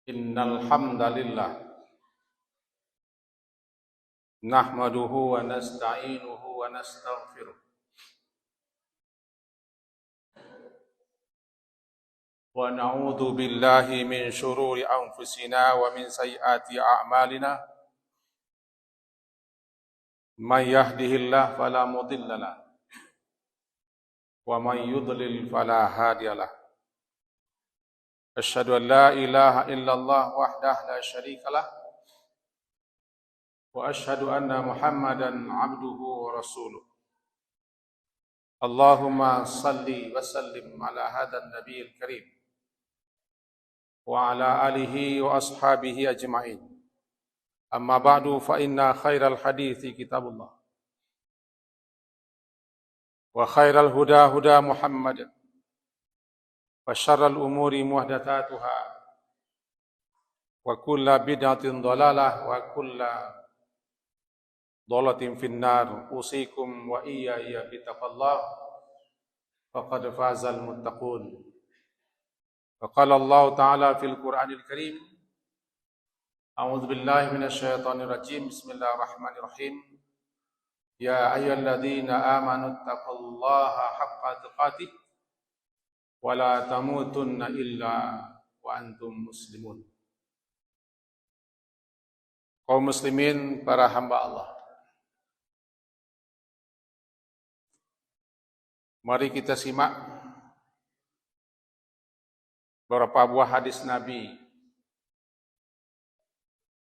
Innal hamdalillah nahmaduhu wa nasta'inuhu wa nastaghfiruh wa na'udzu billahi min shururi anfusina wa min sayyiati a'malina may yahdihillahu fala mudilla lahu wa may yudlil fala hadiya lahu asyhadu an la ilaha illallah wahdahu la syarika lahu wa asyhadu anna Muhammadan abduhu wa rasuluh. Allahumma salli wa sallim ala hadzal nabiyil karim wa ala alihi wa ashabihi ajma'in. Amma ba'du fa inna khairal hadithi kitabullah wa khairal huda huda Muhammad wa syarral umuri muhdatsatuha wa kullu bid'atin dhalalah wa kullu dhalatin finnar. Usikum wa iyaya bitaqallah faqad fazal muttaqun. Wa qala Allah ta'ala fil Qur'anil Karim, a'udzu billahi minasyaitonir rajim, bismillahirrahmanirrahim. Ya ayyuhalladzina amanu taqullaha haqqa tuqatih wa la tamutunna illa wa antum muslimun. Kaum muslimin, para hamba Allah, mari kita simak beberapa buah hadis Nabi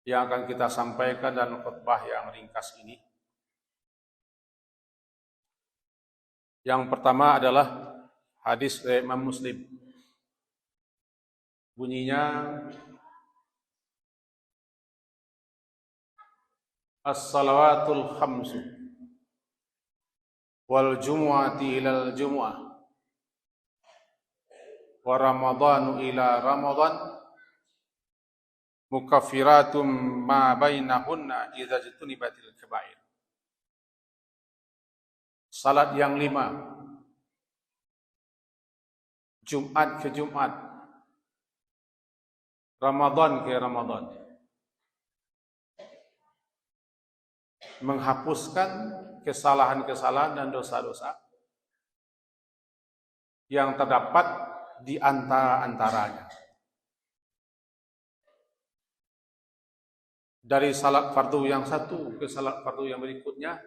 yang akan kita sampaikan dalam khutbah yang ringkas ini. Yang pertama adalah hadis dari Imam Muslim. Bunyinya, as-salawatul khamsu wal jumu'ati ilal jumu'ah wa ramadhanu ila ramadhan mukaffiratum ma bainahunna idza jutunibatil kaba'ir. Salat yang 5, Jumat ke Jumat, Ramadan ke Ramadan, menghapuskan kesalahan-kesalahan dan dosa-dosa yang terdapat di antara-antaranya. Dari salat fardu yang satu ke salat fardu yang berikutnya,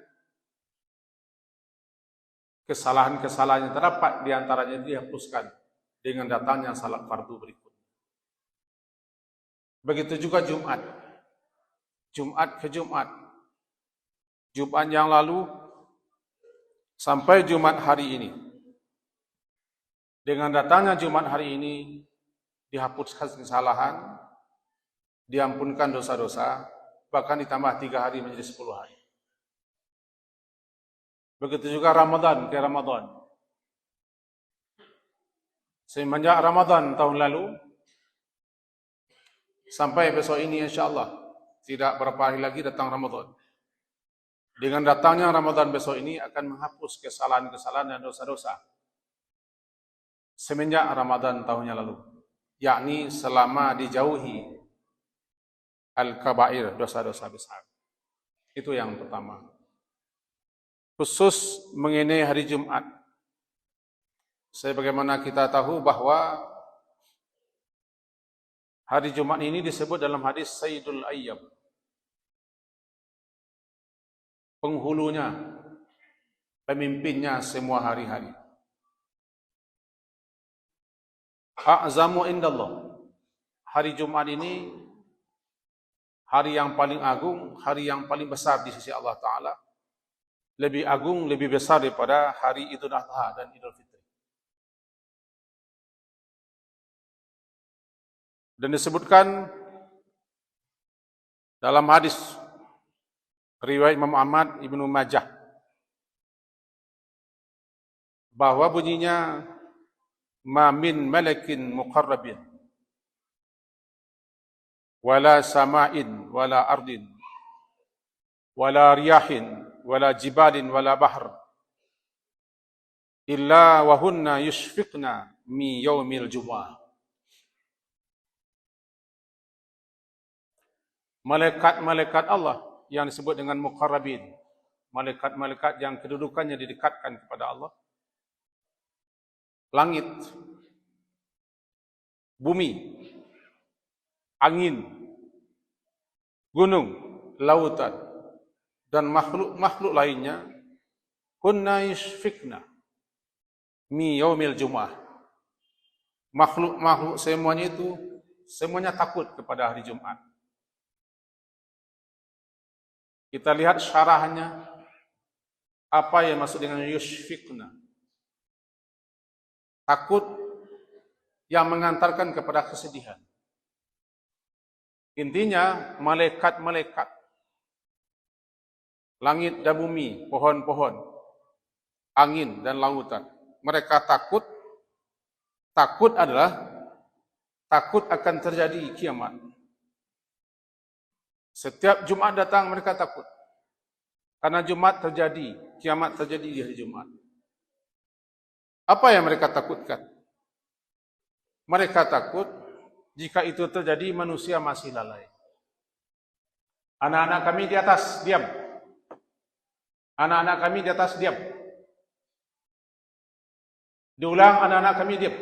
kesalahan-kesalahan yang terdapat di antaranya dihapuskan dengan datangnya salat fardu berikutnya. Begitu juga Jumat. Jumat ke Jumat. Jumat yang lalu sampai Jumat hari ini. Dengan datangnya Jumat hari ini, dihapuskan kesalahan, diampunkan dosa-dosa, bahkan ditambah 3 hari menjadi 10 hari. Begitu juga Ramadan ke Ramadan. Semenjak Ramadan tahun lalu sampai besok ini insyaAllah, tidak berapa hari lagi datang Ramadan. Dengan datangnya Ramadan besok ini akan menghapus kesalahan-kesalahan dan dosa-dosa semenjak Ramadan tahunnya lalu, yakni selama dijauhi al-kabair, dosa-dosa besar. Itu yang pertama. Khusus mengenai hari Jumat, sebagaimana kita tahu bahwa hari Jumat ini disebut dalam hadis Sayyidul Ayyam, penghulunya, pemimpinnya semua hari-hari. A'zamu indallah, hari Jumat ini hari yang paling agung, hari yang paling besar di sisi Allah Ta'ala. Lebih agung, lebih besar daripada hari Idul Adha dan Idul Fitri. Dan disebutkan dalam hadis riwayat Imam Ahmad Ibnu Majah bahwa bunyinya, ma min malakin muqarrabin wala sama'in wala ardin wala riyahin wala jibalin wala bahr illa wa hunna yushfiqna mi yaumil jumu'ah. malaikat-malaikat Allah yang disebut dengan muqarrabin, malaikat-malaikat yang kedudukannya didekatkan kepada Allah, langit, bumi, angin, gunung, lautan, dan makhluk-makhluk lainnya, kunna yashfikna mi yaumil jum'ah. Makhluk-makhluk semuanya itu semuanya takut kepada hari Jumat. Kita lihat syarahnya, apa yang maksud dengan yashfikna? Takut yang mengantarkan kepada kesedihan. Intinya malaikat-malaikat, langit dan bumi, pohon-pohon, angin dan lautan, mereka takut. Takut adalah takut akan terjadi kiamat. Setiap Jumat datang mereka takut. Karena Jumat terjadi, kiamat terjadi di hari Jumat. Apa yang mereka takutkan? Mereka takut jika itu terjadi manusia masih lalai. Anak-anak kami di atas, diam. Anak-anak kami di atas, diam. Diulang, anak-anak kami diam.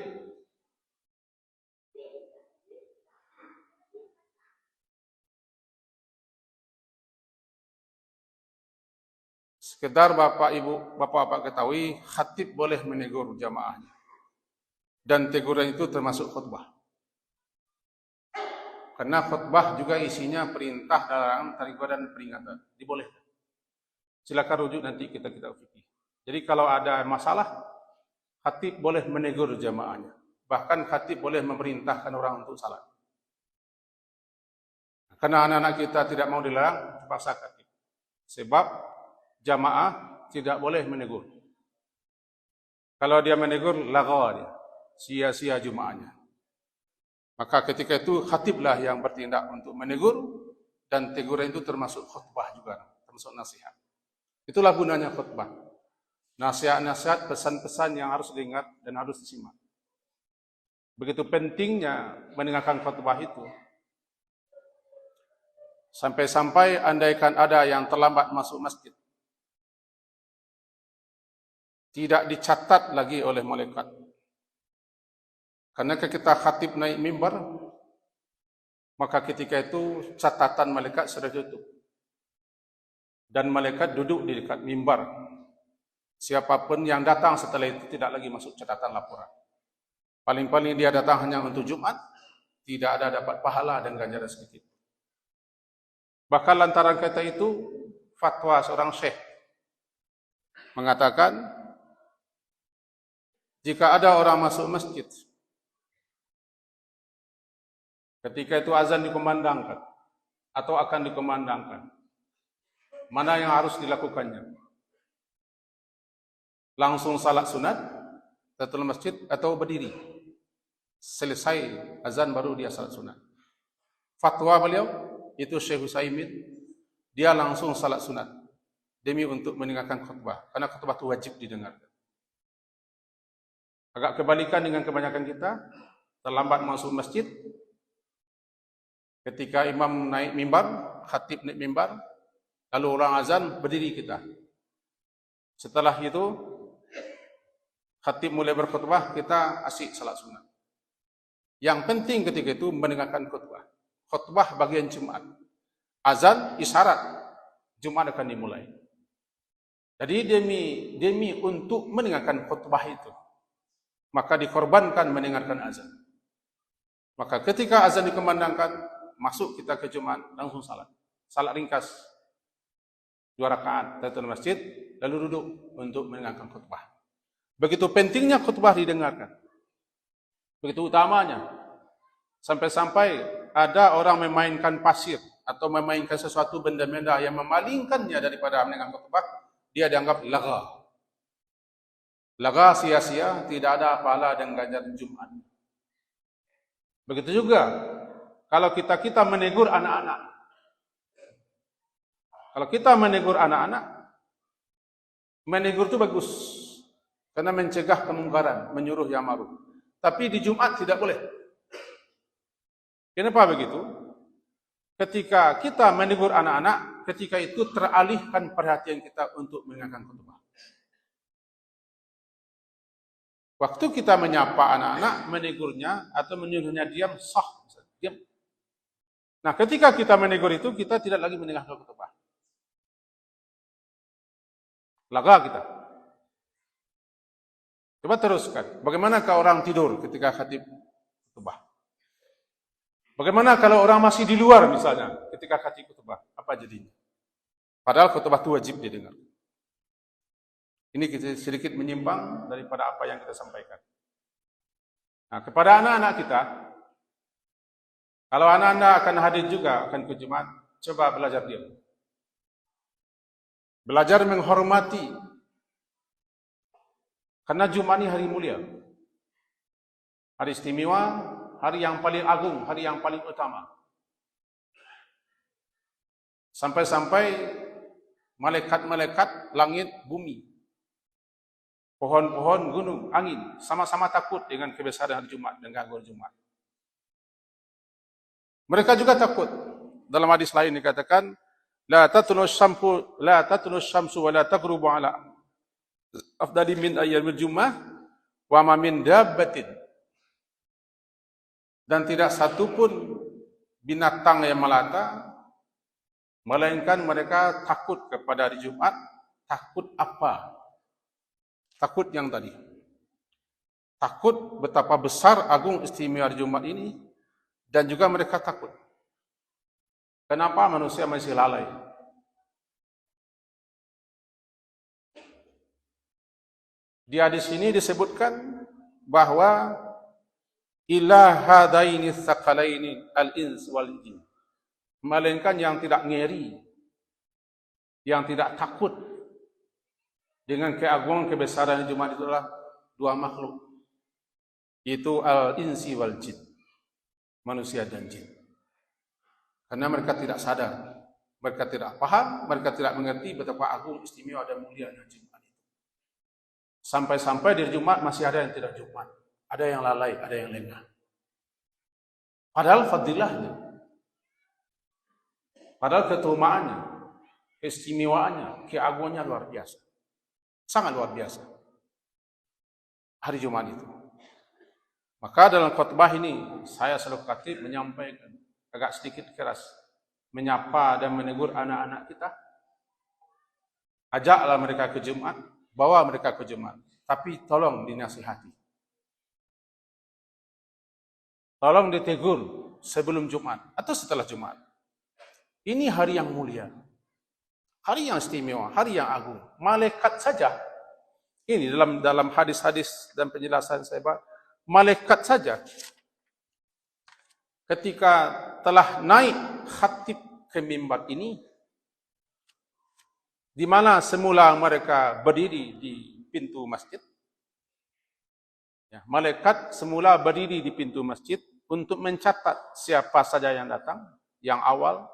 Sekedar Bapak Ibu, Bapak-bapak ketahui, khatib boleh menegur jamaahnya. Dan teguran itu termasuk khutbah. Karena khutbah juga isinya perintah, larangan, targhib dan peringatan. Dibolehkan. Silakan rujuk nanti kita fikih. Jadi kalau ada masalah, khatib boleh menegur jamaahnya. Bahkan khatib boleh memerintahkan orang untuk salat. Karena anak-anak kita tidak mau dilarang, terpaksa khatib. Sebab jamaah tidak boleh menegur. Kalau dia menegur, laghaw dia, sia-sia Jumatnya. Maka ketika itu khatiblah yang bertindak untuk menegur, dan teguran itu termasuk khutbah juga, termasuk nasihat. Itulah gunanya khutbah. Nasihat-nasihat, pesan-pesan yang harus diingat dan harus disimak. Begitu pentingnya mendengarkan khutbah itu. Sampai-sampai andaikan ada yang terlambat masuk masjid, tidak dicatat lagi oleh malaikat. Karena kita khatib naik mimbar, maka ketika itu catatan malaikat sudah tutup. Dan malaikat duduk di dekat mimbar. Siapapun yang datang setelah itu tidak lagi masuk catatan laporan. Paling-paling dia datang hanya untuk Jumat, tidak ada dapat pahala dan ganjaran sedikit. Bahkan lantaran kata itu, fatwa seorang syekh mengatakan, jika ada orang masuk masjid, ketika itu azan dikumandangkan atau akan dikumandangkan, mana yang harus dilakukannya? Langsung salat sunat, tahiyatul masjid, atau berdiri? Selesai azan baru dia salat sunat. Fatwa beliau, itu Syekh Utsaimin, dia langsung salat sunat demi untuk mendengarkan khutbah, karena khutbah itu wajib didengarkan. Agak kebalikan dengan kebanyakan kita, terlambat masuk masjid, ketika imam naik mimbar, khatib naik mimbar, lalu orang azan, berdiri kita. Setelah itu, khatib mulai berkhutbah, kita asyik salat sunat. Yang penting ketika itu mendengarkan khutbah. Khutbah bagian Jumat. Azan, isyarat, Jumat akan dimulai. Jadi demi untuk mendengarkan khutbah itu, maka dikorbankan mendengarkan azan. Maka ketika azan dikumandangkan, masuk kita ke Jumat, langsung salat. Salat ringkas, 2 rakaat, tahiyatul masjid, lalu duduk untuk mendengarkan khutbah. Begitu pentingnya khutbah didengarkan. Begitu utamanya. Sampai-sampai ada orang memainkan pasir atau memainkan sesuatu benda-benda yang memalingkannya daripada mendengarkan khutbah, dia dianggap lagha. Lagha, sia-sia, tidak ada pahala dan ganjaran Jumat. Begitu juga kalau kita menegur anak-anak. Kalau kita menegur anak-anak, menegur itu bagus. Karena mencegah kemungkaran, menyuruh yang ma'ruf. Tapi di Jumat tidak boleh. Kenapa begitu? ketika kita menegur anak-anak, ketika itu teralihkan perhatian kita untuk mendengarkan khutbah. Waktu kita menyapa anak-anak, menegurnya atau menyuruhnya diam, sah, diam. Nah, ketika kita menegur itu, kita tidak lagi mendengarkan khutbah. Laga kita. Coba teruskan. Bagaimana kalau orang tidur ketika khatib khutbah? Bagaimana kalau orang masih di luar misalnya ketika khatib khutbah? Apa jadinya? Padahal khutbah itu wajib didengar. Ini kita sedikit menyimpang daripada apa yang kita sampaikan. Nah, kepada anak-anak kita, kalau anak-anak akan hadir juga akan ke Jumat, coba belajar diam. Belajar menghormati. Karena Jumat ini hari mulia. Hari istimewa, hari yang paling agung, hari yang paling utama. Sampai-sampai malaikat-malaikat langit bumi, pohon-pohon, gunung, angin, sama-sama takut dengan kebesaran hari Jumat dan gangguan Jumat. Mereka juga takut. Dalam hadis lain dikatakan, la tatnus syamsu wa la taghrubu ala afdali min ayyamil jum'ah wa ma min dabbatin. Dan tidak satu pun binatang yang melata, melainkan mereka takut kepada hari Jumat. Takut apa? Takut yang tadi. Takut betapa besar agung istimewa hari Jumat ini, dan juga mereka takut. Kenapa manusia masih lalai? Di hadis ini disebutkan bahwa ila hadaini tsaqalaini al-ins wal jin. Melainkan yang tidak ngeri, yang tidak takut dengan keagungan kebesaran Jumat itu adalah dua makhluk, yaitu al-insi wal jin, manusia dan jin. Karena mereka tidak sadar, mereka tidak paham, mereka tidak mengerti betapa agung, istimewa dan mulianya Jumat itu. Sampai-sampai di Jumat masih ada yang tidak Jumat, ada yang lalai, ada yang lengah. Padahal fadilahnya, padahal keutamaannya, keistimewaannya, keagungannya luar biasa. Sangat luar biasa hari Jumat itu. Maka dalam khutbah ini saya selalu khatib menyampaikan agak sedikit keras, menyapa dan menegur anak-anak kita. Ajaklah mereka ke Jumat, bawa mereka ke Jumat, tapi tolong dinasihati. Tolong ditegur sebelum Jumat atau setelah Jumat. Ini hari yang mulia, hari yang istimewa, hari yang agung. Malaikat saja, ini dalam hadis-hadis dan penjelasan saya, malaikat saja ketika telah naik khatib ke mimbar ini, di mana semula mereka berdiri di pintu masjid. Ya, malaikat semula berdiri di pintu masjid untuk mencatat siapa saja yang datang, yang awal,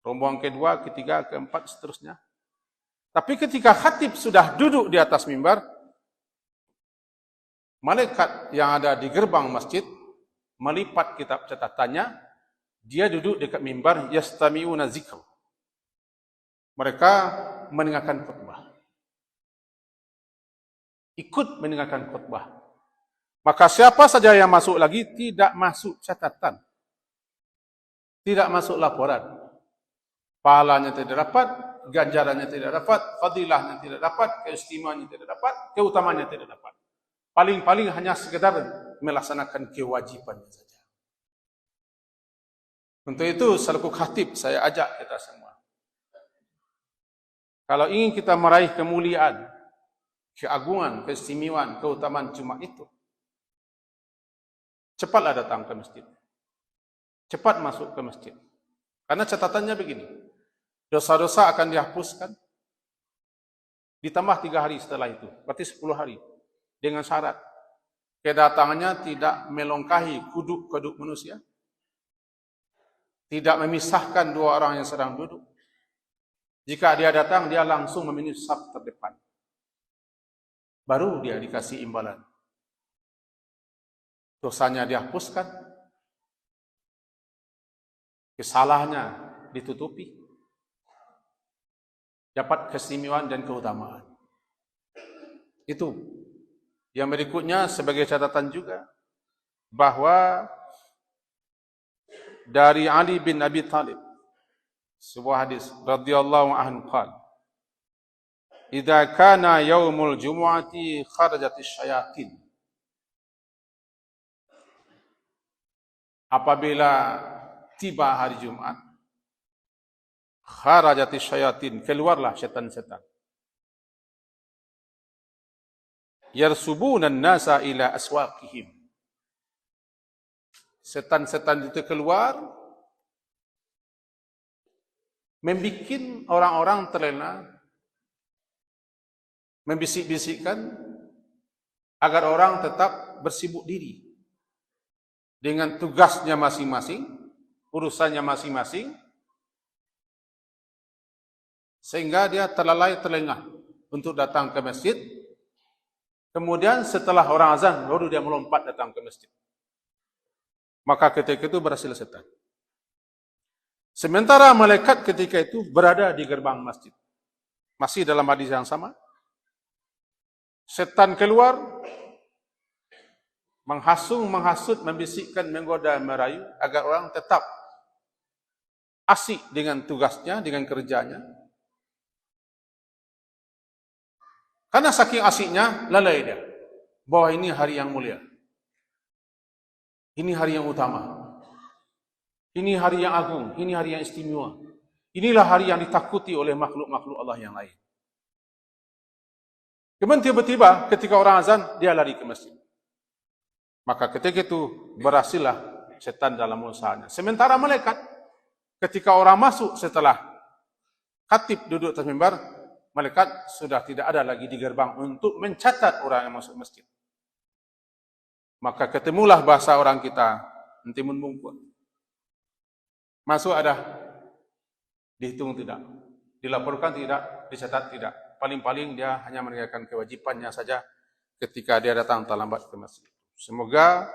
rombongan kedua, ketiga, keempat, seterusnya. Tapi ketika khatib sudah duduk di atas mimbar, malaikat yang ada di gerbang masjid melipat kitab catatannya, dia duduk dekat mimbar, yastami'una zikr. Mereka mendengarkan khutbah. Ikut mendengarkan khutbah. Maka siapa saja yang masuk lagi tidak masuk catatan. Tidak masuk laporan. Pahalanya tidak dapat, ganjarannya tidak dapat, fadilahnya tidak dapat, keistimewaannya tidak dapat, keutamaannya tidak dapat. Paling-paling hanya sekedar melaksanakan kewajibannya saja. Untuk itu selaku khatib saya ajak kita semua. Kalau ingin kita meraih kemuliaan, keagungan, keistimewaan, keutamaan Jumat itu, cepatlah datang ke masjid. Cepat masuk ke masjid. Karena catatannya begini, dosa-dosa akan dihapuskan, ditambah 3 hari setelah itu, berarti 10 hari. Dengan syarat, kedatangannya tidak melongkahi kuduk-kuduk manusia, tidak memisahkan 2 orang yang sedang duduk. Jika dia datang, dia langsung memilih saf terdepan. Baru dia dikasih imbalan. Dosanya dihapuskan, kesalahannya ditutupi, dapat keistimewaan dan keutamaan. Itu. Yang berikutnya sebagai catatan juga, bahwa dari Ali bin Abi Thalib, sebuah hadis radhiyallahu anhu qala, "Idza kana yaumul jumu'ati kharajatis syayatin." Apabila tiba hari Jumat, kharajatis syayatin, keluarlah setan-setan. Yarsubunan nasa ila aswaqihim. Setan-setan itu keluar, membikin orang-orang terlena, membisik-bisikkan agar orang tetap bersibuk diri dengan tugasnya masing-masing, urusannya masing-masing, sehingga dia terlalai terlengah untuk datang ke masjid. Kemudian setelah orang azan, baru dia melompat datang ke masjid. Maka ketika itu berhasil setan. Sementara malaikat ketika itu berada di gerbang masjid. Masih dalam hadis yang sama. Setan keluar, menghasung, menghasut, membisikkan, menggoda, merayu, agar orang tetap asik dengan tugasnya, dengan kerjanya. Karena saking asiknya, lalai dia. Bahwa ini hari yang mulia. Ini hari yang utama. Ini hari yang agung. Ini hari yang istimewa. Inilah hari yang ditakuti oleh makhluk-makhluk Allah yang lain. Kemudian tiba-tiba ketika orang azan, dia lari ke masjid. Maka ketika itu berhasillah setan dalam usahanya. Sementara malaikat, ketika orang masuk setelah khatib duduk atas mimbar, malaikat sudah tidak ada lagi di gerbang untuk mencatat orang yang masuk masjid. Maka ketemulah bahasa orang kita, entimun bungkut. Masuk ada, dihitung tidak, dilaporkan tidak, dicatat tidak. Paling-paling dia hanya mengerjakan kewajibannya saja ketika dia datang terlambat ke masjid. Semoga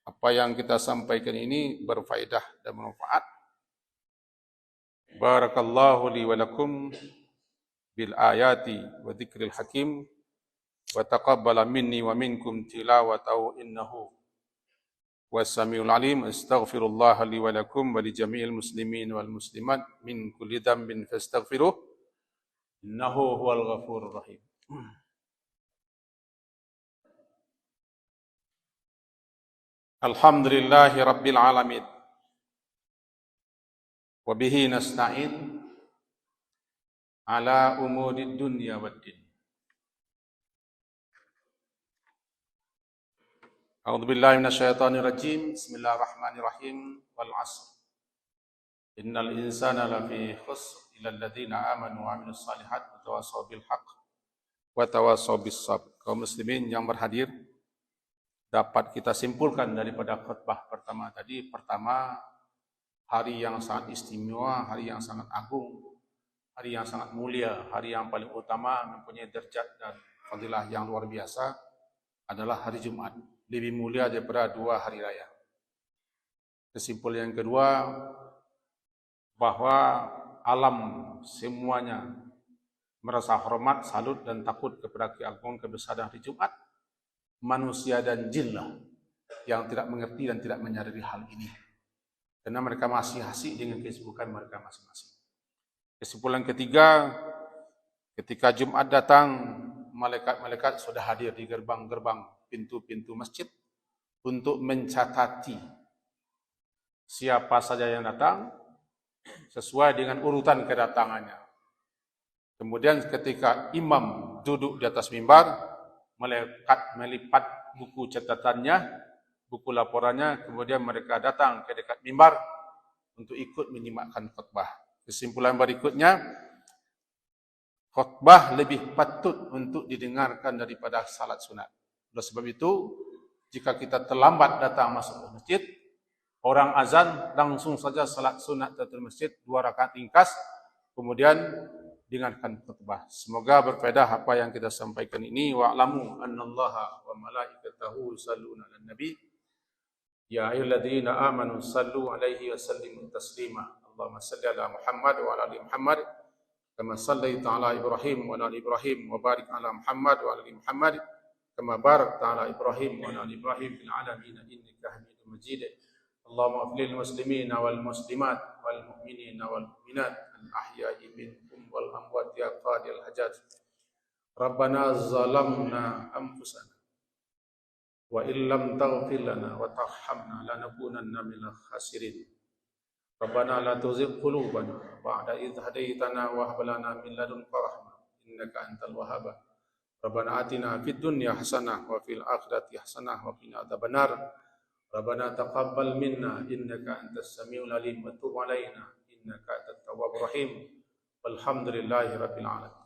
apa yang kita sampaikan ini berfaedah dan bermanfaat. Barakallahu li wa lakum bil ayati wa dzikril hakim wa taqabbala minni wa minkum tilawatahu innahu was-samiul alim. Astaghfirullah li wa lakum wa li jami'il muslimin wal muslimat min kulli dhanbin fastaghfiruh innahu huwal ghafurur rahim. Alhamdulillahi rabbil alamin wa bihi nasta'in ala umurid dunya waddin. A'udzu billahi minasyaitonir rajim. Bismillahirrahmanirrahim. Wal 'asr. Innal insana lafi khusr illa alladziina aamanu wa 'amilus shalihaati wa tawassaw bil haqq wa tawassaw bis sabr. Kaum muslimin yang berhadir, dapat kita simpulkan daripada khutbah pertama tadi. Pertama, hari yang sangat istimewa, hari yang sangat agung, hari yang sangat mulia, hari yang paling utama, mempunyai derajat dan fadilah yang luar biasa adalah hari Jumat. Lebih mulia daripada 2 hari raya. Kesimpulan yang kedua, bahwa alam semuanya merasa hormat, salut dan takut kepada keagungan kebesaran hari Jumat. Manusia dan jinlah yang tidak mengerti dan tidak menyadari hal ini. Karena mereka masih asik dengan kesibukan mereka masing-masing. Kesimpulan ketiga, ketika Jumat datang, malaikat-malaikat sudah hadir di gerbang-gerbang pintu-pintu masjid untuk mencatati siapa saja yang datang sesuai dengan urutan kedatangannya. Kemudian ketika imam duduk di atas mimbar, malaikat melipat buku catatannya, buku laporannya, kemudian mereka datang ke dekat mimbar untuk ikut menyimakkan khutbah. Kesimpulan berikutnya, khutbah lebih patut untuk didengarkan daripada salat sunat. Oleh sebab itu, jika kita terlambat datang masuk ke masjid, orang azan langsung saja salat sunat tahiyatul masjid 2 rakaat ringkas, kemudian dengarkan khutbah. Semoga berfaedah apa yang kita sampaikan ini. Wa'lamu annallaha wa malaikatahu yusholluna 'alan nabi يا أيها الذين آمنوا صلوا عليه وسلموا تسليما اللهم صل على محمد وعلى آل محمد كما صليت على إبراهيم وعلى آل إبراهيم وبارك على محمد وعلى آل محمد كما باركت على إبراهيم وعلى آل إبراهيم في العالمين إنك حميد مجيد اللهم اغفر للمسلمين والمسلمات والمؤمنين والمؤمنات الأحياء منهم والأموات يا قاضي الحاجات ربنا ظلمنا أنفسنا وإن لم تغفر لنا وترحمنا لنكونن من الخاسرين ربنا لا تزغ قلوبنا بعد إذ هديتنا وهب لنا من لدنك رحمة إنك أنت الوهاب ربنا آتنا في الدنيا حسنة وفي الآخرة حسنة وقنا عذاب النار ربنا تقبل منا إنك أنت السميع العليم وتب علينا إنك أنت التواب الرحيم والحمد لله رب العالمين